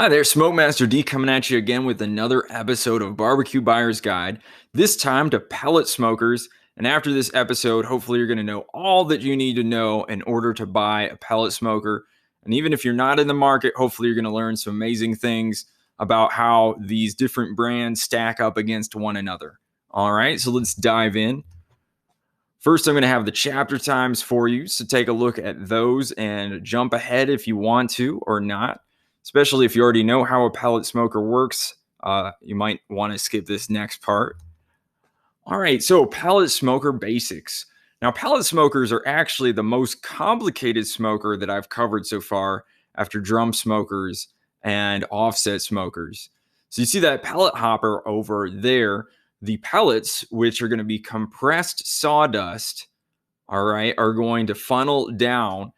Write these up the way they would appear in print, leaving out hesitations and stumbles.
Hi there, Smoke Master D coming at you again with another episode of Barbecue Buyer's Guide, this time to pellet smokers. And after this episode, hopefully you're going to know all that you need to know in order to buy a pellet smoker. And even if you're not in the market, hopefully you're going to learn some amazing things about how these different brands stack up against one another. All right, so let's dive in. First, I'm going to have the chapter times for you, so take a look at those and jump ahead if you want to or not. Especially if you already know how a pellet smoker works, you might want to skip this next part. All right, so pellet smoker basics. Now, pellet smokers are actually the most complicated smoker that I've covered so far after drum smokers and offset smokers. So you see that pellet hopper over there, the pellets, which are going to be compressed sawdust, all right, are going to funnel down.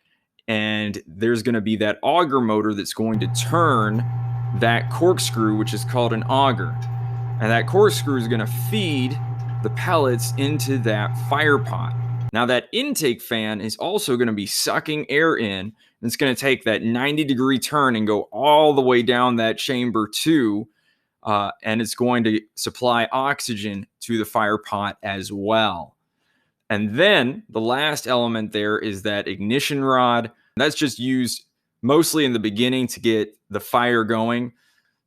And there's going to be that auger motor that's going to turn that corkscrew, which is called an auger. And that corkscrew is going to feed the pellets into that fire pot. Now, that intake fan is also going to be sucking air in. And it's going to take that 90-degree turn and go all the way down that chamber too. And it's going to supply oxygen to the fire pot as well. And then the last element there is that ignition rod. That's just used mostly in the beginning to get the fire going.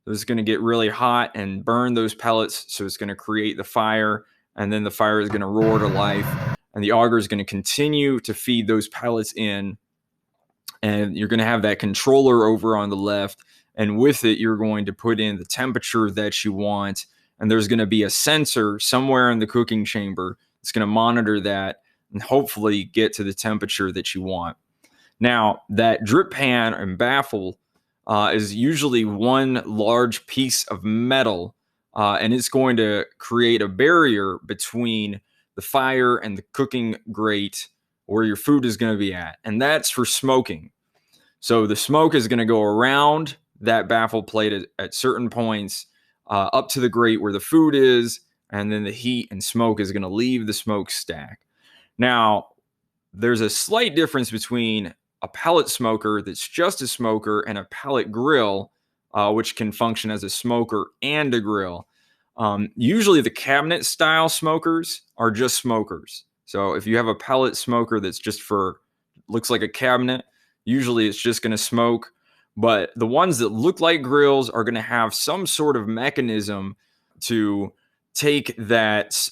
It's going to get really hot and burn those pellets. So it's going to create the fire. And then the fire is going to roar to life. And the auger is going to continue to feed those pellets in. And you're going to have that controller over on the left. And with it, you're going to put in the temperature that you want. And there's going to be a sensor somewhere in the cooking chamber. It's going to monitor that and hopefully get to the temperature that you want. Now, that drip pan and baffle is usually one large piece of metal, and it's going to create a barrier between the fire and the cooking grate where your food is going to be at. And that's for smoking. So the smoke is going to go around that baffle plate at certain points up to the grate where the food is. And then the heat and smoke is going to leave the smokestack. Now, there's a slight difference between a pellet smoker that's just a smoker and a pellet grill, which can function as a smoker and a grill. Usually the cabinet style smokers are just smokers. So if you have a pellet smoker that's just looks like a cabinet, usually it's just going to smoke. But the ones that look like grills are going to have some sort of mechanism to take that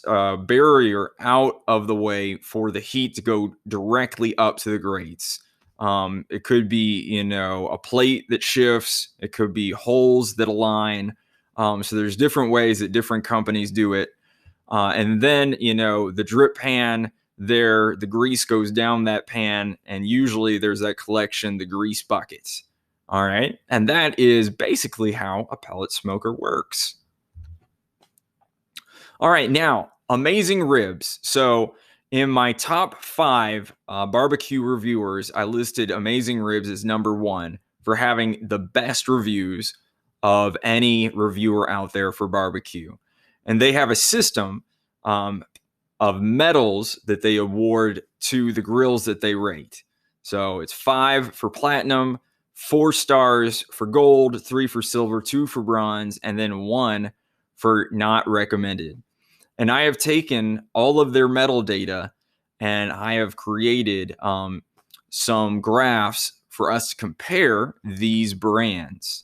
barrier out of the way for the heat to go directly up to the grates. It could be, a plate that shifts. It could be holes that align. So there's different ways that different companies do it. And then, the drip pan there, the grease goes down that pan. And usually there's that collection, the grease buckets. All right. And that is basically how a pellet smoker works. All right, now, amazing ribs. So in my top 5 barbecue reviewers, I listed Amazing Ribs as number 1 for having the best reviews of any reviewer out there for barbecue. And they have a system of medals that they award to the grills that they rate. So it's 5 for platinum, 4 stars for gold, 3 for silver, 2 for bronze, and then 1 for not recommended. And I have taken all of their medal data and I have created some graphs for us to compare these brands.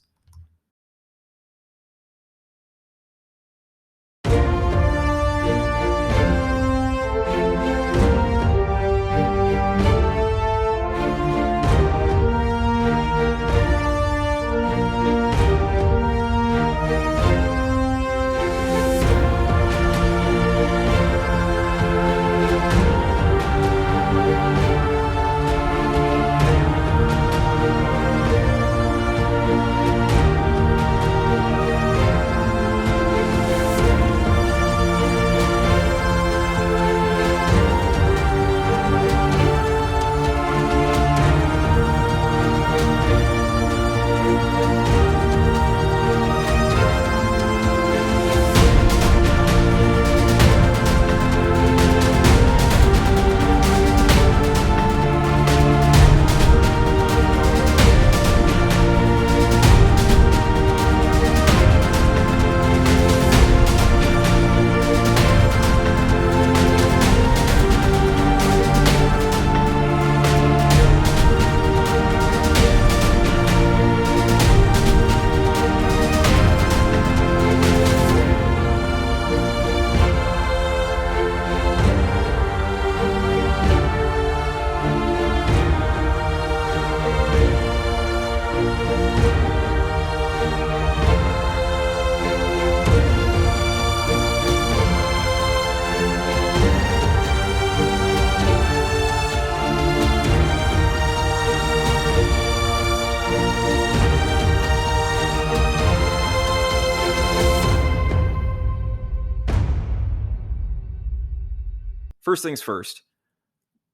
first things first,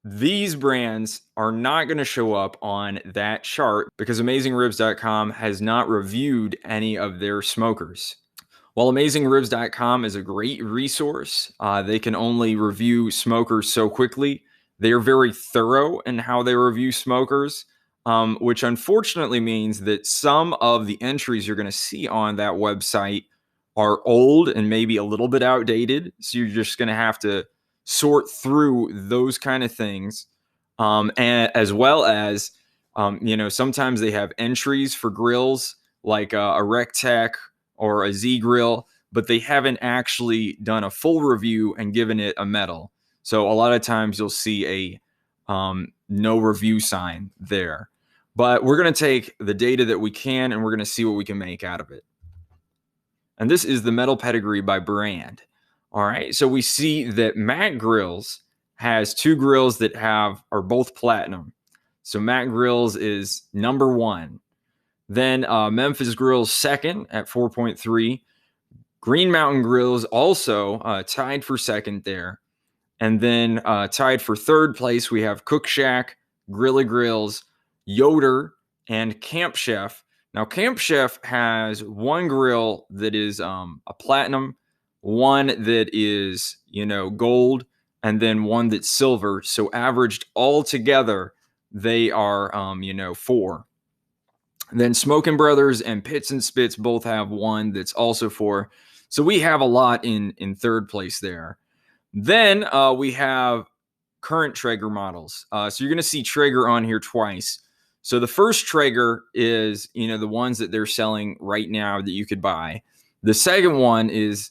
these brands are not going to show up on that chart because AmazingRibs.com has not reviewed any of their smokers. While AmazingRibs.com is a great resource, they can only review smokers so quickly. They are very thorough in how they review smokers, which unfortunately means that some of the entries you're going to see on that website are old and maybe a little bit outdated. So you're just going to have to sort through those kind of things, and as well as, sometimes they have entries for grills like a Recteq or a Z grill, but they haven't actually done a full review and given it a medal. So a lot of times you'll see a no review sign there. But we're going to take the data that we can and we're going to see what we can make out of it. And this is the metal pedigree by brand. All right, so we see that Mak Grills has two grills that are both platinum. So Mak Grills is number one. Then Memphis Grills second at 4.3. Green Mountain Grills also tied for second there. And then tied for third place, we have Cookshack, Grilla Grills, Yoder, and Camp Chef. Now, Camp Chef has one grill that is a platinum, one that is, gold, and then one that's silver. So averaged all together, they are, 4. Then Smokin Brothers and Pits and Spits both have one that's also 4. So we have a lot in third place there. Then we have current Traeger models. So you're going to see Traeger on here twice. So the first Traeger is, the ones that they're selling right now that you could buy. The second one is,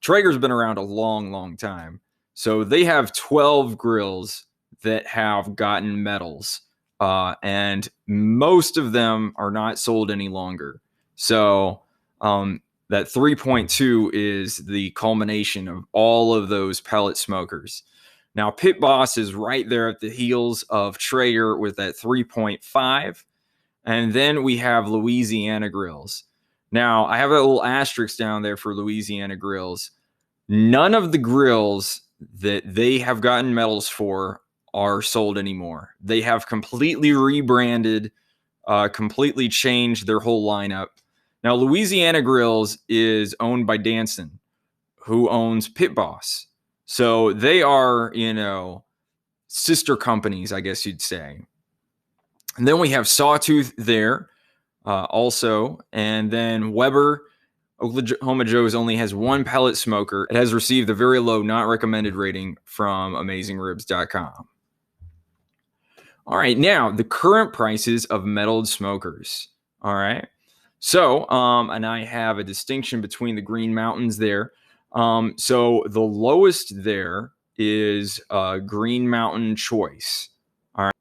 Traeger's been around a long, long time. So they have 12 grills that have gotten medals. And most of them are not sold any longer. So that 3.2 is the culmination of all of those pellet smokers. Now, Pit Boss is right there at the heels of Traeger with that 3.5. And then we have Louisiana Grills. Now, I have a little asterisk down there for Louisiana Grills. None of the grills that they have gotten medals for are sold anymore. They have completely rebranded, completely changed their whole lineup. Now, Louisiana Grills is owned by Danson, who owns Pit Boss. So they are, sister companies, I guess you'd say. And then we have Sawtooth there also. And then Weber, Oklahoma Joe's only has one pellet smoker. It has received a very low not recommended rating from AmazingRibs.com. All right, now the current prices of metalled smokers. All right. So, and I have a distinction between the Green Mountains there. So the lowest there is Green Mountain Choice. All right.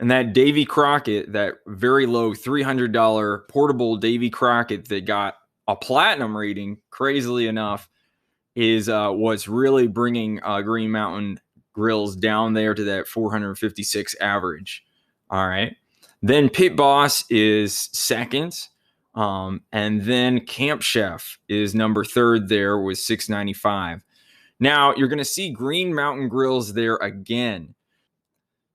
And that Davy Crockett, that very low $300 portable Davy Crockett that got a platinum rating, crazily enough, is what's really bringing Green Mountain Grills down there to that 456 average. All right. Then Pit Boss is second. And then Camp Chef is number third there with $695. Now you're going to see Green Mountain Grills there again.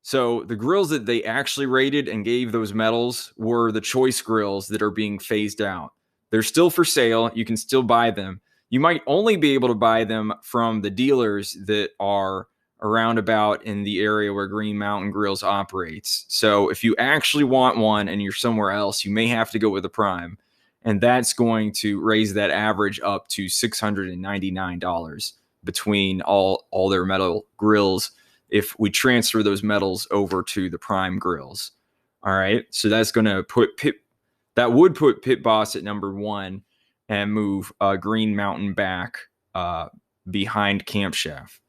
So the grills that they actually rated and gave those medals were the choice grills that are being phased out. They're still for sale. You can still buy them. You might only be able to buy them from the dealers that are around about in the area where Green Mountain Grills operates. So if you actually want one and you're somewhere else, you may have to go with a Prime. And that's going to raise that average up to $699 between all their metal grills if we transfer those medals over to the Prime grills. All right. So that's going to put would put Pit Boss at number 1 and move Green Mountain back behind Camp Chef.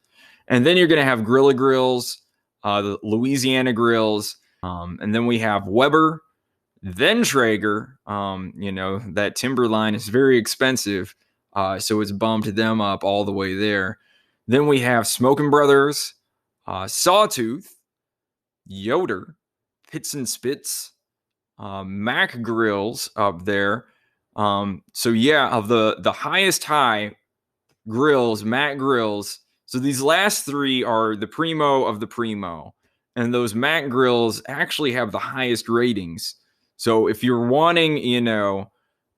And then you're going to have Grilla Grills, the Louisiana Grills, and then we have Weber, then Traeger. That Timberline is very expensive, so it's bumped them up all the way there. Then we have Smokin Brothers, Sawtooth, Yoder, Pits and Spits, Mak Grills up there. So yeah, of the highest high grills, Mak Grills So these last three are the primo of the primo. And those Mak Grills actually have the highest ratings. So if you're wanting, a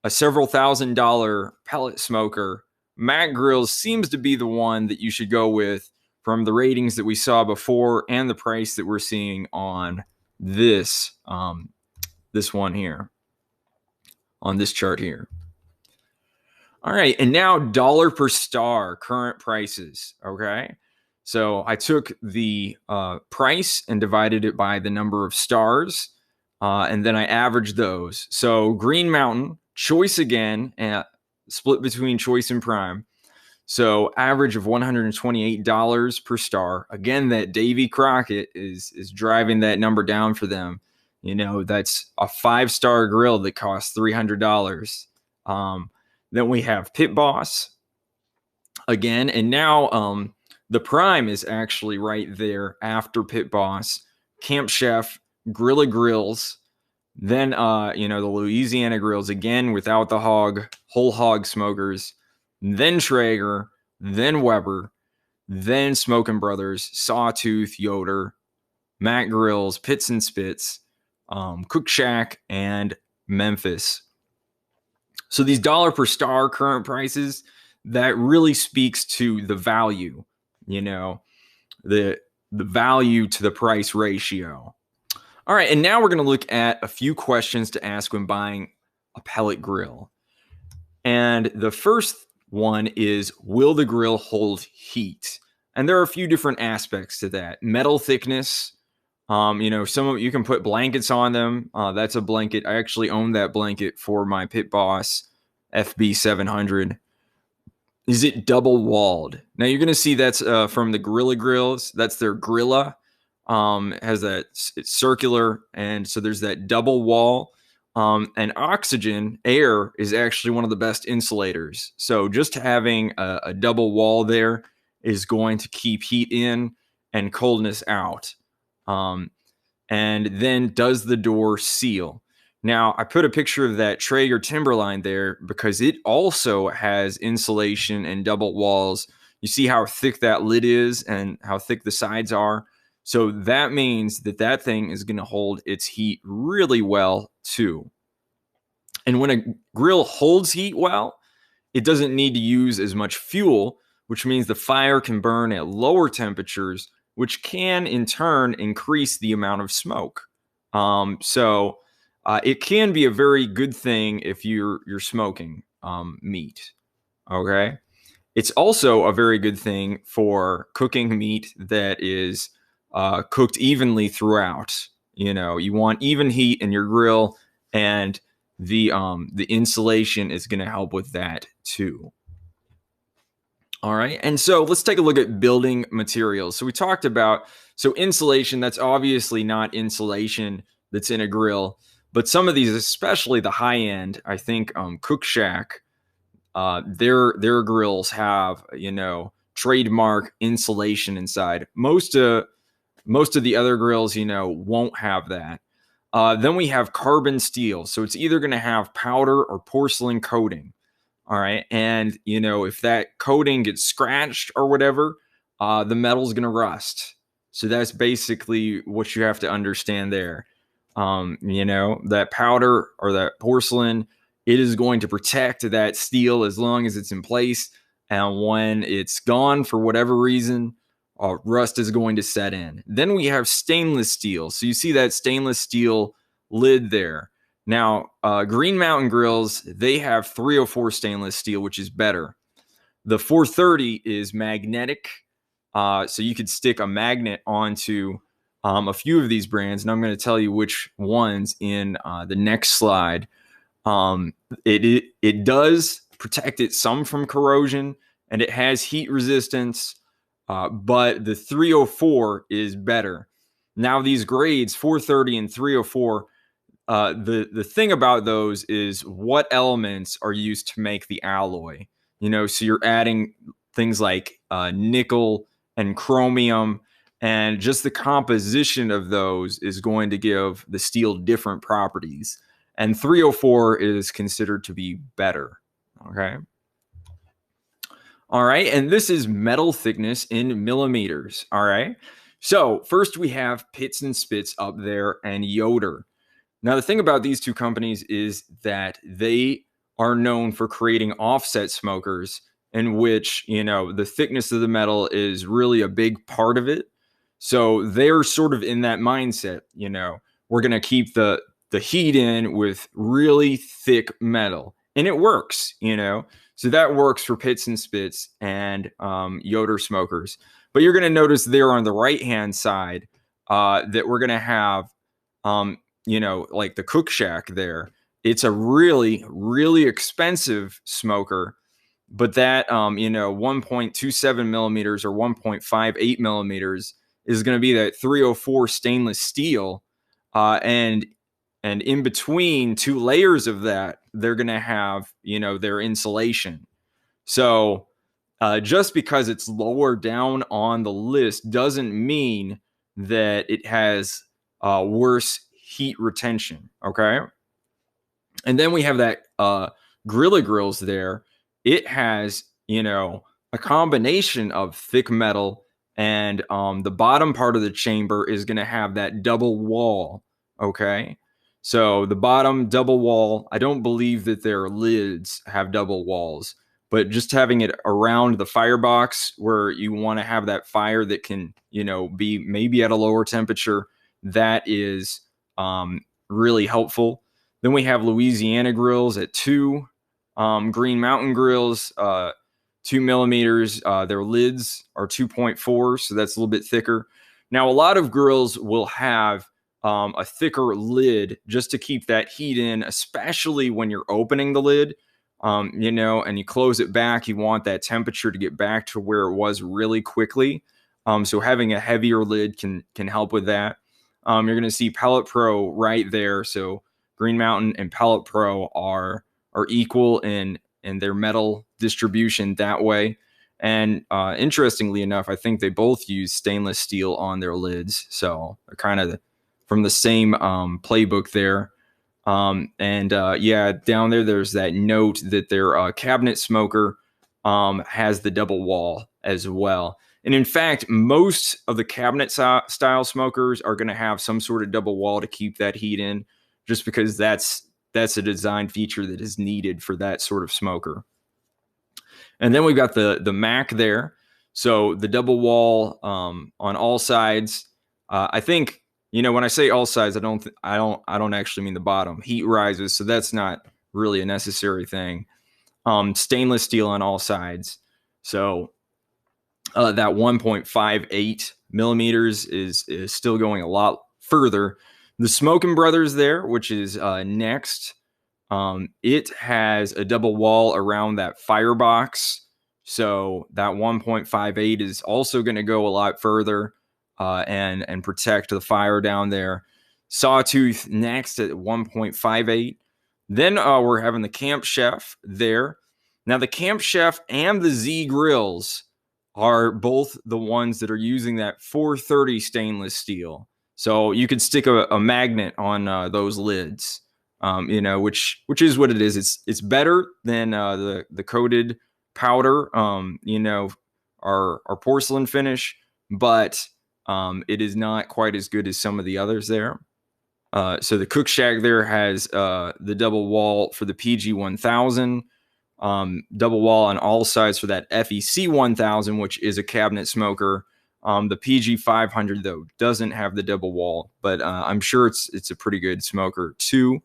several $1,000 pellet smoker, Mak Grills seems to be the one that you should go with from the ratings that we saw before and the price that we're seeing on this one here, on this chart here. All right, and now dollar per star current prices, okay? So I took the price and divided it by the number of stars, and then I averaged those. So Green Mountain, Choice again, split between Choice and Prime. So average of $128 per star. Again, that Davy Crockett is driving that number down for them. That's a 5-star grill that costs $300. Then we have Pit Boss again, and now the Prime is actually right there after Pit Boss. Camp Chef, Grilla Grills, then the Louisiana Grills again without the whole hog smokers, then Traeger, then Weber, then Smokin Brothers, Sawtooth, Yoder, Mak Grills, Pits and Spits, Cookshack, and Memphis. So these dollar per star current prices, that really speaks to the value, the value to the price ratio. All right, and now we're going to look at a few questions to ask when buying a pellet grill. And the first one is, will the grill hold heat? And there are a few different aspects to that. Metal thickness, some of you can put blankets on them. That's a blanket. I actually own that blanket for my Pit Boss FB 700. Is it double walled? Now you're going to see that's from the Grilla Grills. That's their Grilla. Has that, it's circular, and so there's that double wall. And oxygen, air, is actually one of the best insulators. So just having a double wall there is going to keep heat in and coldness out. And then, does the door seal? Now, I put a picture of that Traeger Timberline there because it also has insulation and double walls. You see how thick that lid is and how thick the sides are. So that means that thing is going to hold its heat really well too. And when a grill holds heat well, it doesn't need to use as much fuel, which means the fire can burn at lower temperatures, which can in turn increase the amount of smoke. So it can be a very good thing if you're smoking meat. Okay. It's also a very good thing for cooking meat that is cooked evenly throughout. You want even heat in your grill, and the insulation is going to help with that too. All right, and so let's take a look at building materials. So we talked about, insulation, that's obviously not insulation that's in a grill, but some of these, especially the high end, I think Cookshack, their grills have, trademark insulation inside. Most of the other grills, won't have that. Then we have carbon steel. So it's either going to have powder or porcelain coating. All right. And, if that coating gets scratched or whatever, the metal's going to rust. So that's basically what you have to understand there. That powder or that porcelain, it is going to protect that steel as long as it's in place. And when it's gone for whatever reason, rust is going to set in. Then we have stainless steel. So you see that stainless steel lid there. Now, Green Mountain Grills, they have 304 stainless steel, which is better. The 430 is magnetic. So you could stick a magnet onto a few of these brands, and I'm going to tell you which ones in the next slide. It does protect it some from corrosion, and it has heat resistance, but the 304 is better. Now, these grades, 430 and 304, the thing about those is what elements are used to make the alloy. So you're adding things like nickel and chromium, and just the composition of those is going to give the steel different properties. And 304 is considered to be better. Okay. All right. And this is metal thickness in millimeters. All right. So first we have Pits and Spits up there and Yoder. Now, the thing about these two companies is that they are known for creating offset smokers in which, the thickness of the metal is really a big part of it. So they're sort of in that mindset, we're going to keep the heat in with really thick metal. And it works, So that works for Pits and Spits and Yoder Smokers. But you're going to notice there on the right-hand side that we're going to have like the Cookshack there. It's a really, really expensive smoker, but that 1.27 millimeters or 1.58 millimeters is going to be that 304 stainless steel, and in between two layers of that, they're going to have their insulation. So just because it's lower down on the list doesn't mean that it has worse heat retention. Okay. And then we have that Grilla Grills there. It has, a combination of thick metal, and the bottom part of the chamber is going to have that double wall. Okay. So the bottom double wall, I don't believe that their lids have double walls, but just having it around the firebox where you want to have that fire that can, be maybe at a lower temperature, that is really helpful. Then we have Louisiana Grills at 2, Green Mountain Grills, 2 millimeters. Their lids are 2.4, so that's a little bit thicker. Now, a lot of grills will have a thicker lid just to keep that heat in, especially when you're opening the lid, and you close it back. You want that temperature to get back to where it was really quickly. So having a heavier lid can help with that. You're going to see Pellet Pro right there. So Green Mountain and Pellet Pro are equal in their metal distribution that way. And interestingly enough, I think they both use stainless steel on their lids. So they're kind of from the same playbook there. Down there, there's that note that their cabinet smoker has the double wall as well. And in fact, most of the cabinet style smokers are going to have some sort of double wall to keep that heat in, just because that's a design feature that is needed for that sort of smoker. And then we've got the Mac there. So the double wall on all sides. I think, when I say all sides, I don't actually mean the bottom. Heat rises, so that's not really a necessary thing. Stainless steel on all sides. So that 1.58 millimeters is still going a lot further. The Smokin Brothers there, which is next, it has a double wall around that firebox. So that 1.58 is also going to go a lot further and protect the fire down there. Sawtooth next at 1.58. Then we're having the Camp Chef there. Now the Camp Chef and the Z Grills are both the ones that are using that 430 stainless steel. So you could stick a magnet on those lids, which is what it is. It's better than the coated powder, our porcelain finish, but it is not quite as good as some of the others there. So the Cookshack there has the double wall for the PG 1000. Double wall on all sides for that FEC 1000, which is a cabinet smoker. The PG 500 though doesn't have the double wall, but I'm sure it's a pretty good smoker too.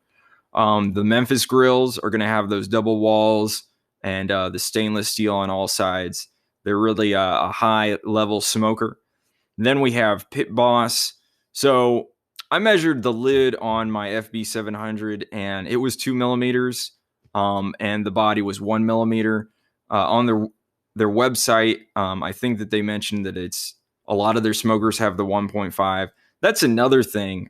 The Memphis Grills are going to have those double walls and the stainless steel on all sides. They're really a high level smoker. And then we have Pit Boss. So I measured the lid on my FB 700 and it was 2 millimeters. And the body was 1 millimeter. On their website, I think that they mentioned that it's a lot of their smokers have the 1.5. That's another thing.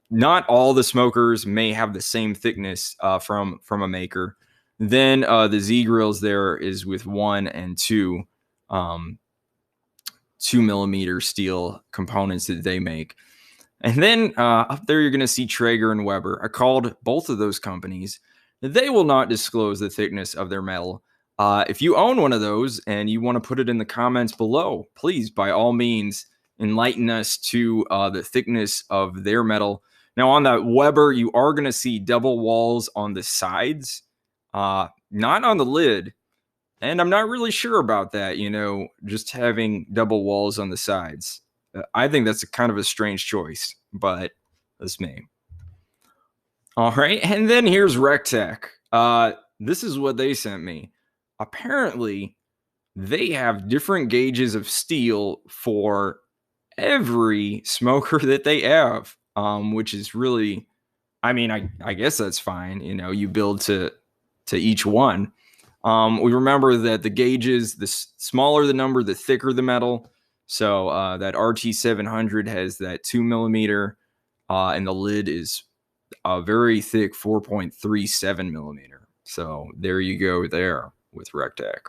Not all the smokers may have the same thickness from a maker. Then the Z Grills there is with 1 and 2 millimeter steel components that they make. And then up there, you're going to see Traeger and Weber. I called both of those companies. They will not disclose the thickness of their metal. If you own one of those and you want to put it in the comments below, please, by all means, enlighten us to the thickness of their metal. Now, on that Weber, you are going to see double walls on the sides, not on the lid. And I'm not really sure about that, just having double walls on the sides. I think that's kind of a strange choice, but that's me. All right, and then here's Recteq. This is what they sent me. Apparently, they have different gauges of steel for every smoker that they have, which is really, I guess that's fine. You build to each one. We remember that the gauges, the smaller the number, the thicker the metal. So that RT700 has that 2 millimeter, and the lid is a very thick 4.37 millimeter. So there you go there with Recteq.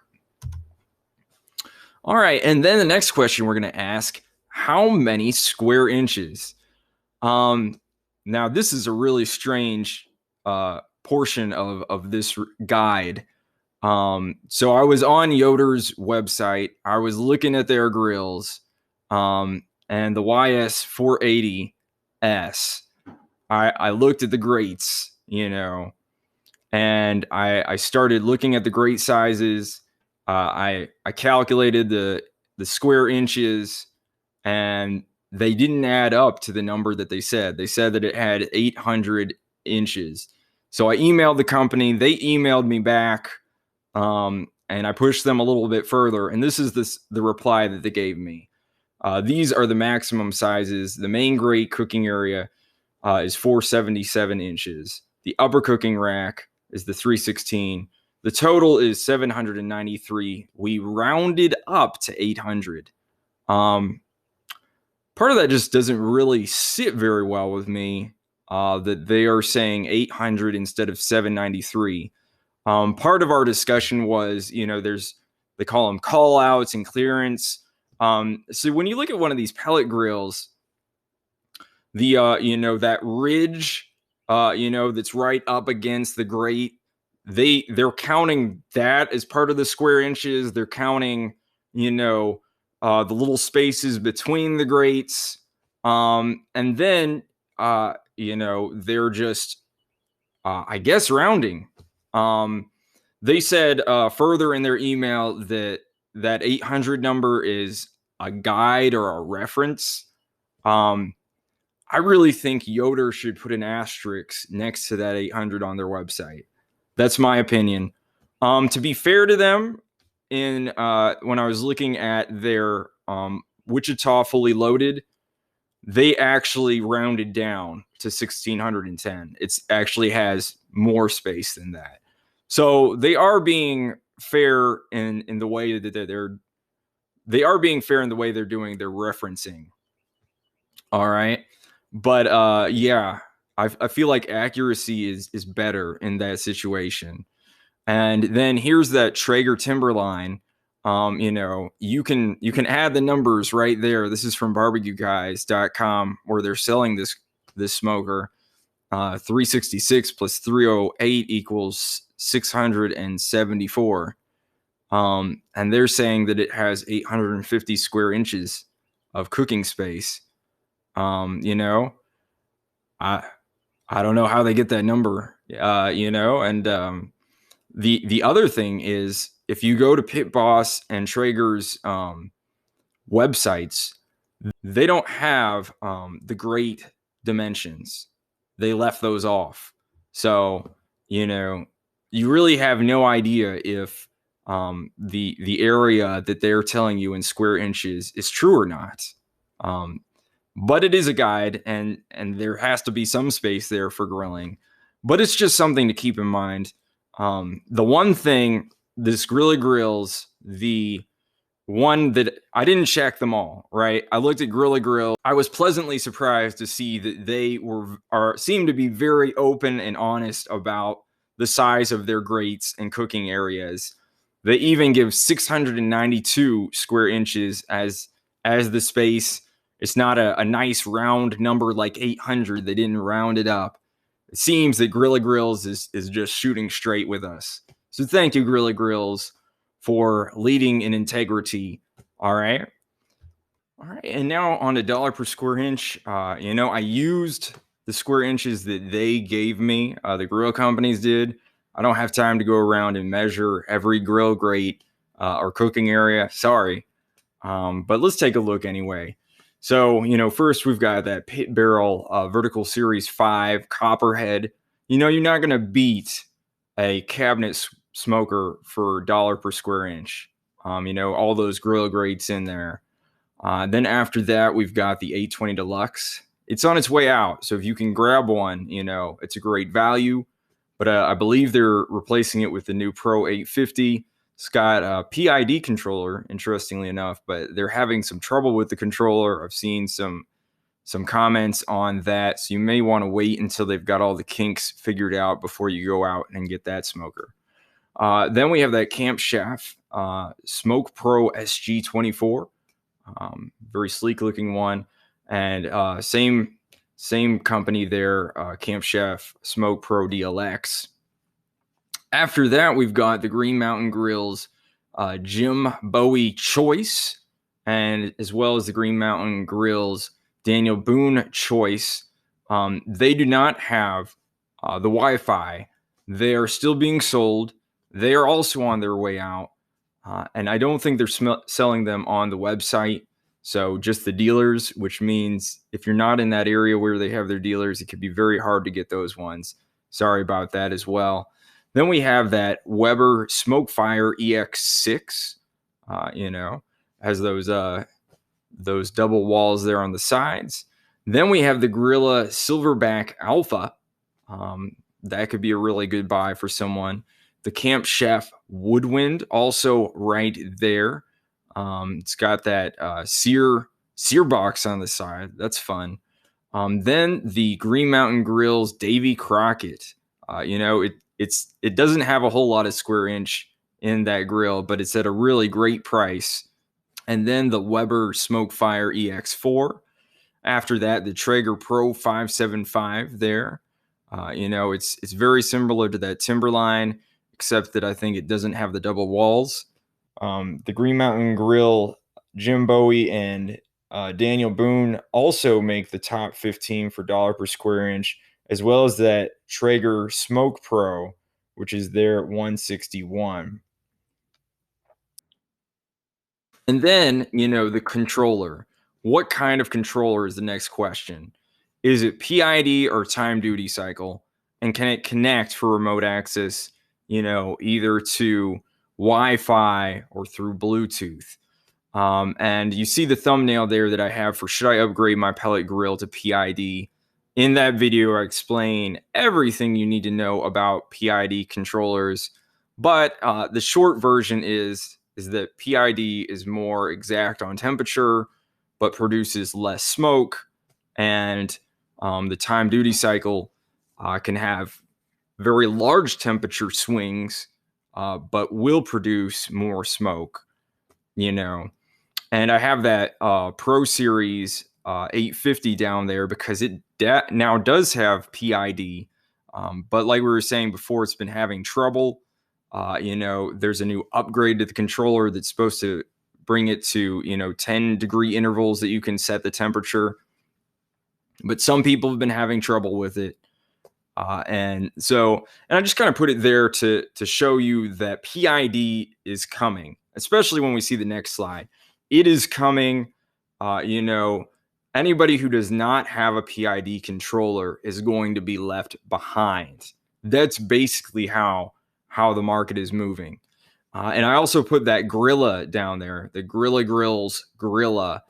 All right, and then the next question we're going to ask, how many square inches? Now, this is a really strange portion of this guide. So I was on Yoder's website. I was looking at their grills, and the YS480S. I looked at the grates, and I started looking at the grate sizes. I calculated the square inches, and they didn't add up to the number that they said. They said that it had 800 inches. So I emailed the company. They emailed me back, and I pushed them a little bit further. And this is the reply that they gave me. These are the maximum sizes. The main grate cooking area is 477 inches. The upper cooking rack is the 316. The total is 793. We rounded up to 800. Part of that just doesn't really sit very well with me, that they are saying 800 instead of 793. Part of our discussion was, they call them call outs and clearance. So when you look at one of these pellet grills, the that ridge, that's right up against the grate, they're counting that as part of the square inches. They're counting, the little spaces between the grates, and then they're just I guess rounding. They said further in their email that 800 number is a guide or a reference. I really think Yoder should put an asterisk next to that 800 on their website. That's my opinion. To be fair to them, when I was looking at their Wichita Fully Loaded, they actually rounded down to 1610. It actually has more space than that. So they are being fair in the way that they are being fair in the way they're doing their referencing. All right. But yeah, I feel like accuracy is better in that situation. And then here's that Traeger Timberline. You can add the numbers right there. This is from barbecueguys.com, where they're selling this smoker. 366 plus 308 equals 674. And they're saying that it has 850 square inches of cooking space. I don't know how they get that number, and the other thing is, if you go to Pit Boss and Traeger's websites, they don't have the grate dimensions. They left those off. So, you really have no idea if the area that they're telling you in square inches is true or not. But it is a guide, and there has to be some space there for grilling. But it's just something to keep in mind. The one thing, this Grilla Grills, the one that I didn't check them all, right? I looked at Grilla Grills. I was pleasantly surprised to see that they seem to be very open and honest about the size of their grates and cooking areas. They even give 692 square inches as the space. It's not a nice round number like 800. They didn't round it up. It seems that Grilla Grills is just shooting straight with us. So thank you, Grilla Grills, for leading in integrity. All right. All right. And now on a dollar per square inch, I used the square inches that they gave me, the grill companies did. I don't have time to go around and measure every grill grate or cooking area. Sorry. But let's take a look anyway. So, first we've got that pit barrel vertical series 5 copperhead. You're not going to beat a cabinet smoker for dollar per square inch. All those grill grates in there. Then after that, we've got the 820 Deluxe. It's on its way out. So if you can grab one, it's a great value. But I believe they're replacing it with the new Pro 850. It's got a PID controller, interestingly enough, but they're having some trouble with the controller. I've seen some comments on that. So you may want to wait until they've got all the kinks figured out before you go out and get that smoker. Then we have that Camp Chef Smoke Pro SG24. Very sleek looking one. And same company there, Camp Chef Smoke Pro DLX. After that, we've got the Green Mountain Grills Jim Bowie Choice, and as well as the Green Mountain Grills Daniel Boone Choice. They do not have the Wi-Fi. They are still being sold. They are also on their way out. And I don't think they're selling them on the website. So just the dealers, which means if you're not in that area where they have their dealers, it could be very hard to get those ones. Sorry about that as well. Then we have that Weber Smokefire EX6, has those double walls there on the sides. Then we have the Grilla Silverback Alpha. That could be a really good buy for someone. The Camp Chef Woodwind, also right there. It's got that sear box on the side. That's fun. Then the Green Mountain Grills Davy Crockett. It doesn't have a whole lot of square inch in that grill, but it's at a really great price. And then the Weber Smokefire EX4. After that, the Traeger Pro 575 there. It's very similar to that Timberline, except that I think it doesn't have the double walls. The Green Mountain Grill, Jim Bowie and Daniel Boone also make the top 15 for dollar per square inch, as well as that Traeger Smoke Pro, which is there at 161. And then, the controller. What kind of controller is the next question? Is it PID or time duty cycle? And can it connect for remote access, either to Wi-Fi or through Bluetooth? And you see the thumbnail there that I have for should I upgrade my pellet grill to PID? In that video, I explain everything you need to know about PID controllers. But the short version is that PID is more exact on temperature, but produces less smoke. And the time duty cycle can have very large temperature swings, but will produce more smoke, And I have that Pro Series 850 down there because it now does have PID. But like we were saying before, it's been having trouble. There's a new upgrade to the controller that's supposed to bring it to, 10-degree intervals that you can set the temperature. But some people have been having trouble with it. And I just kind of put it there to show you that PID is coming, especially when we see the next slide. It is coming. Anybody who does not have a PID controller is going to be left behind. That's basically how the market is moving. And I also put that Grilla down there, the Grilla Grills Grilla,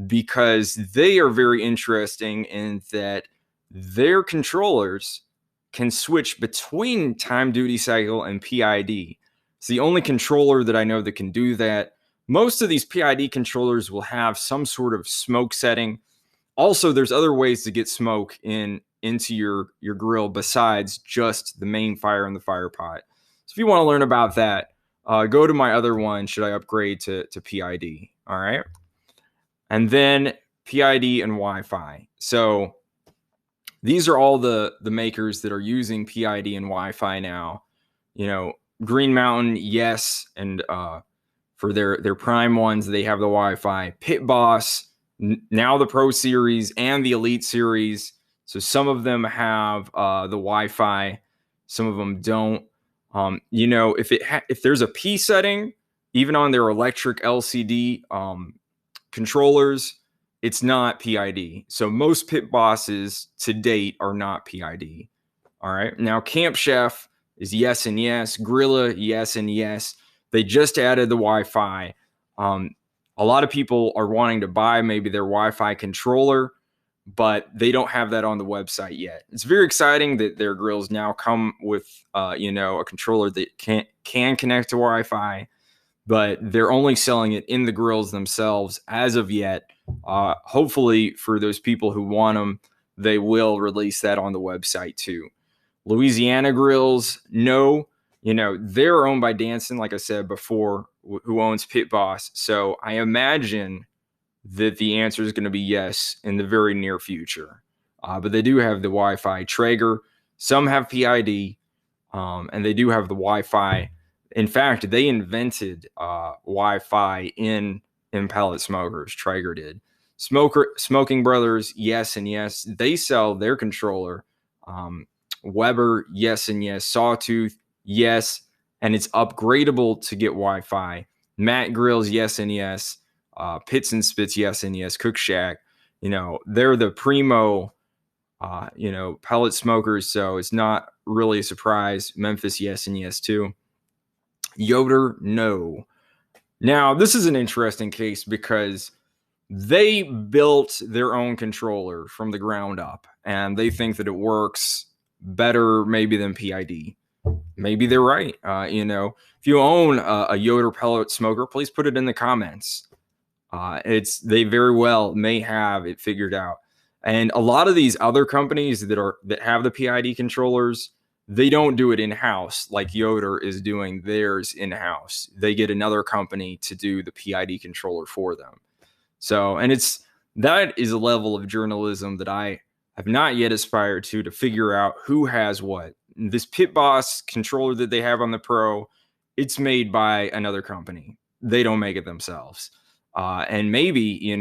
because they are very interesting in that their controllers can switch between time duty cycle and PID. It's the only controller that I know that can do that. Most of these PID controllers will have some sort of smoke setting. Also, there's other ways to get smoke into your grill besides just the main fire and the fire pot. So if you want to learn about that, go to my other one, should I upgrade to PID? All right. And then PID and Wi-Fi. So these are all the makers that are using PID and Wi-Fi now. Green Mountain, yes, and for their prime ones, they have the Wi-Fi. Pit Boss, now the Pro Series and the Elite Series. So some of them have the Wi-Fi, some of them don't. If there's a P setting, even on their electric LCD controllers, it's not PID. So most Pit Bosses to date are not PID. All right. Now Camp Chef is yes and yes. Grilla, yes and yes. They just added the Wi-Fi. A lot of people are wanting to buy maybe their Wi-Fi controller, but they don't have that on the website yet. It's very exciting that their grills now come with, a controller that can connect to Wi-Fi, but they're only selling it in the grills themselves as of yet. Hopefully for those people who want them, they will release that on the website too. Louisiana Grills, no. They're owned by Danson, like I said before, who owns Pit Boss. So I imagine that the answer is going to be yes in the very near future. But they do have the Wi-Fi. Traeger, some have PID, and they do have the Wi-Fi. In fact, they invented Wi-Fi in pellet smokers. Traeger did. Smokin Brothers, yes and yes. They sell their controller. Weber, yes and yes. Sawtooth, yes, and it's upgradable to get Wi-Fi. Mak Grills, yes and yes. Pits and Spits, yes and yes. Cookshack, they're the primo, pellet smokers, so it's not really a surprise. Memphis, yes and yes too. Yoder, no. Now, this is an interesting case because they built their own controller from the ground up, and they think that it works better maybe than PID. Maybe they're right. If you own a Yoder pellet smoker, please put it in the comments. They very well may have it figured out. And a lot of these other companies that have the PID controllers, they don't do it in-house like Yoder is doing theirs in-house. They get another company to do the PID controller for them. So, and that is a level of journalism that I have not yet aspired to figure out who has what. This Pit Boss controller that they have on the Pro, it's made by another company. They don't make it themselves. And maybe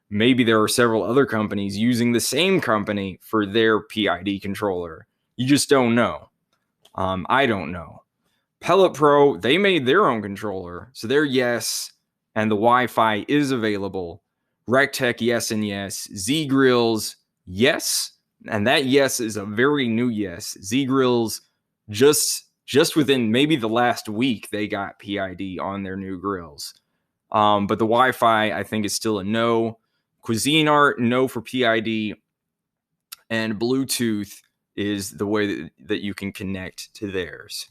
there are several other companies using the same company for their PID controller. You just don't know. I don't know. Pellet Pro, they made their own controller. So they're yes, and the Wi-Fi is available. Recteq, yes and yes. Z Grills, yes. And that yes is a very new yes. Z Grills, just within maybe the last week, they got PID on their new grills. But the Wi-Fi, I think, is still a no. Cuisinart, no for PID. And Bluetooth is the way that you can connect to theirs.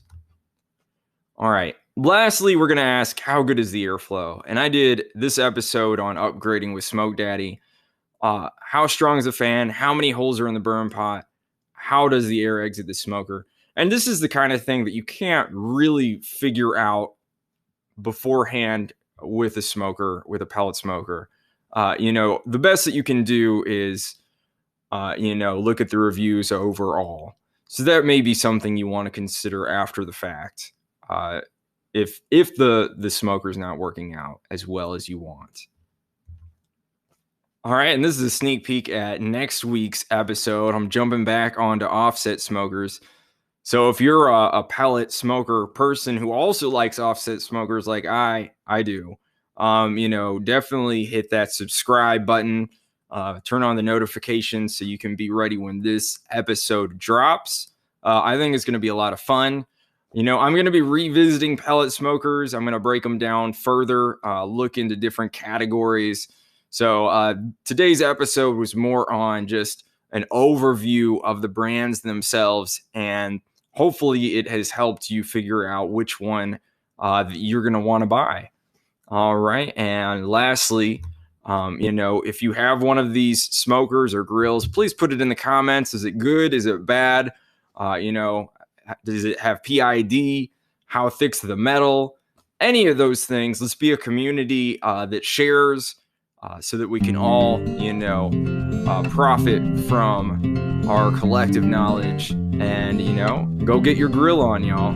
All right. Lastly, we're going to ask, how good is the airflow? And I did this episode on upgrading with Smoke Daddy. How strong is the fan? How many holes are in the burn pot? How does the air exit the smoker? And this is the kind of thing that you can't really figure out beforehand with a pellet smoker. The best that you can do is, look at the reviews overall. So that may be something you want to consider after the fact. If the smoker's not working out as well as you want. All right, and this is a sneak peek at next week's episode. I'm jumping back onto offset smokers. So if you're a pellet smoker person who also likes offset smokers like I do, definitely hit that subscribe button, turn on the notifications so you can be ready when this episode drops. I think it's going to be a lot of fun. I'm going to be revisiting pellet smokers. I'm going to break them down further, look into different categories. So today's episode was more on just an overview of the brands themselves, and hopefully it has helped you figure out which one that you're going to want to buy. All right. And lastly, if you have one of these smokers or grills, please put it in the comments. Is it good? Is it bad? Does it have PID? How thick's the metal? Any of those things. Let's be a community that shares so that we can all, profit from our collective knowledge and, go get your grill on, y'all.